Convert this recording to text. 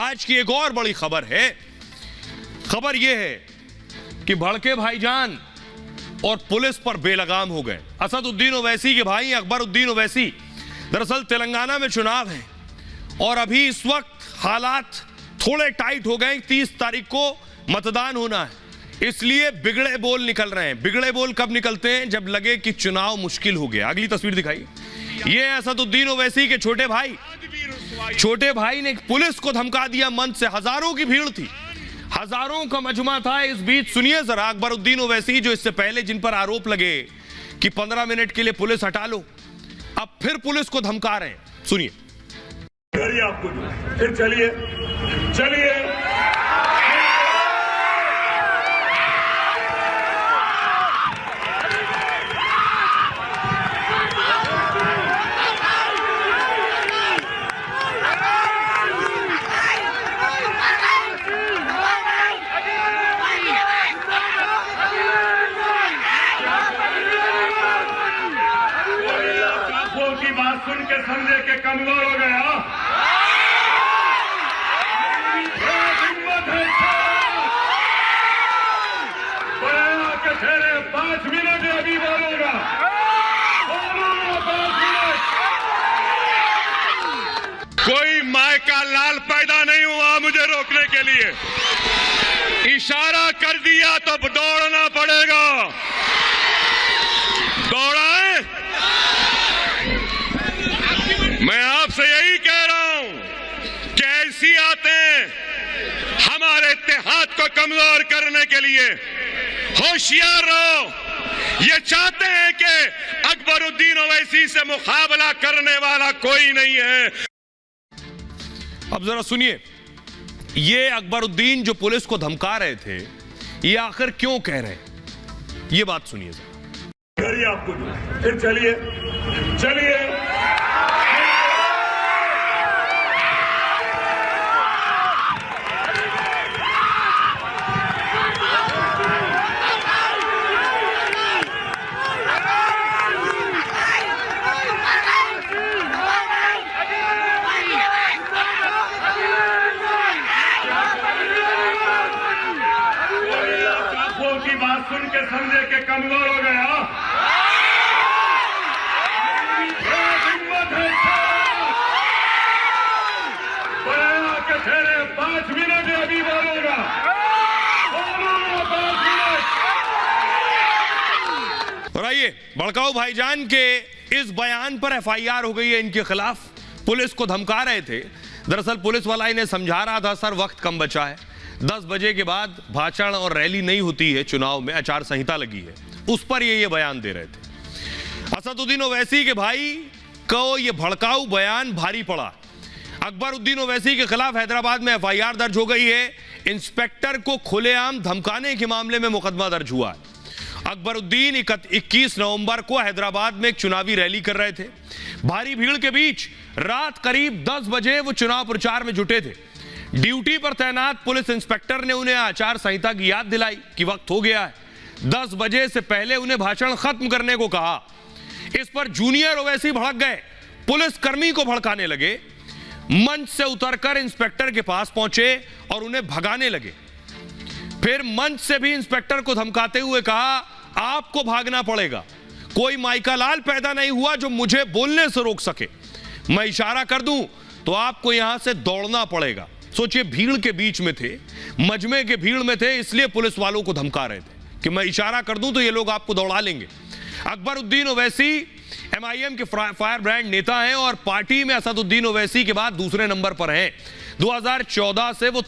आज की एक और बड़ी खबर है। खबर यह है कि भड़के भाईजान और पुलिस पर बेलगाम हो गए। असदुद्दीन ओवैसी के भाई अकबरुद्दीन ओवैसी, दरअसल तेलंगाना में चुनाव है और अभी इस वक्त हालात थोड़े टाइट हो गए। 30 तारीख को मतदान होना है, इसलिए बिगड़े बोल निकल रहे हैं। बिगड़े बोल कब निकलते हैं? जब लगे कि चुनाव मुश्किल हो गया। अगली तस्वीर दिखाइए। ये असदुद्दीन ओवैसी के छोटे भाई। छोटे भाई ने पुलिस को धमका दिया मंच से। हजारों की भीड़ थी, हजारों का मजमा था। इस बीच सुनिए जरा अकबरुद्दीन ओवैसी, जो इससे पहले जिन पर आरोप लगे कि 15 मिनट के लिए पुलिस हटा लो, अब फिर पुलिस को धमका रहे हैं। सुनिए। आपको फिर चलिए चलिए की बात सुन के समझे के कमजोर हो गया। हिम्मत है के ठहरे 5 मिनट अभी बोलूंगा। 5 मिनट। कोई माय का लाल पैदा नहीं हुआ मुझे रोकने के लिए। इशारा कर दिया तो दौड़ना पड़ेगा। दौड़ाए। मैं आपसे यही कह रहा हूं कि ऐसी आते हमारे इत्तेहाद को कमजोर करने के लिए। होशियार रहो। ये चाहते हैं कि अकबरुद्दीन ओवैसी से मुकाबला करने वाला कोई नहीं है। अब जरा सुनिए, ये अकबरुद्दीन जो पुलिस को धमका रहे थे, ये आखिर क्यों कह रहे हैं, ये बात सुनिए जरा। करिए आपको फिर चलिए चलिए। की बात सुन के समझे के कमजोर हो गया। हिम्मत है के ठहरे 5 मिनट अभी बोलूंगा। 5 मिनट। और आइए, भड़काऊ भाईजान के इस बयान पर एफआईआर हो गई है इनके खिलाफ। पुलिस को धमका रहे थे। दरअसल पुलिस वाला इन्हें समझा रहा था, सर वक्त कम बचा है, 10 बजे के बाद भाषण और रैली नहीं होती है चुनाव में, आचार संहिता लगी है। उस पर ये बयान दे रहे थे। असदुद्दीन ओवैसी के भाई को ये भड़काऊ बयान भारी पड़ा। अकबरुद्दीन ओवैसी के खिलाफ हैदराबाद में एफआईआर दर्ज हो गई है। इंस्पेक्टर को खुलेआम धमकाने के मामले में मुकदमा दर्ज हुआ है। अकबरुद्दीन 21 नवंबर को हैदराबाद में एक चुनावी रैली कर रहे थे। भारी भीड़ के बीच रात करीब 10 बजे वो चुनाव प्रचार में जुटे थे। ड्यूटी पर तैनात पुलिस इंस्पेक्टर ने उन्हें आचार संहिता की याद दिलाई कि वक्त हो गया है। 10 बजे से पहले उन्हें भाषण खत्म करने को कहा। इस पर जूनियर ओवैसी भड़क गए, पुलिसकर्मी को भड़काने लगे। मंच से उतरकर इंस्पेक्टर के पास पहुंचे और उन्हें भगाने लगे। फिर मंच से भी इंस्पेक्टर को धमकाते हुए कहा, आपको भागना पड़ेगा। कोई माइका लाल पैदा नहीं हुआ जो मुझे बोलने से रोक सके। मैं इशारा कर दूं तो आपको यहां से दौड़ना पड़ेगा। सोचिए, भीड़ के बीच में थे, मजमे के भीड़ में थे, इसलिए पुलिस वालों को धमका रहे थे कि मैं इशारा कर दूं तो ये लोग आपको दौड़ा लेंगे। अकबरुद्दीन ओवैसी एमआईएम के फायर ब्रांड नेता हैं और पार्टी में असदुद्दीन ओवैसी के बाद दूसरे नंबर पर हैं। 2014 से वो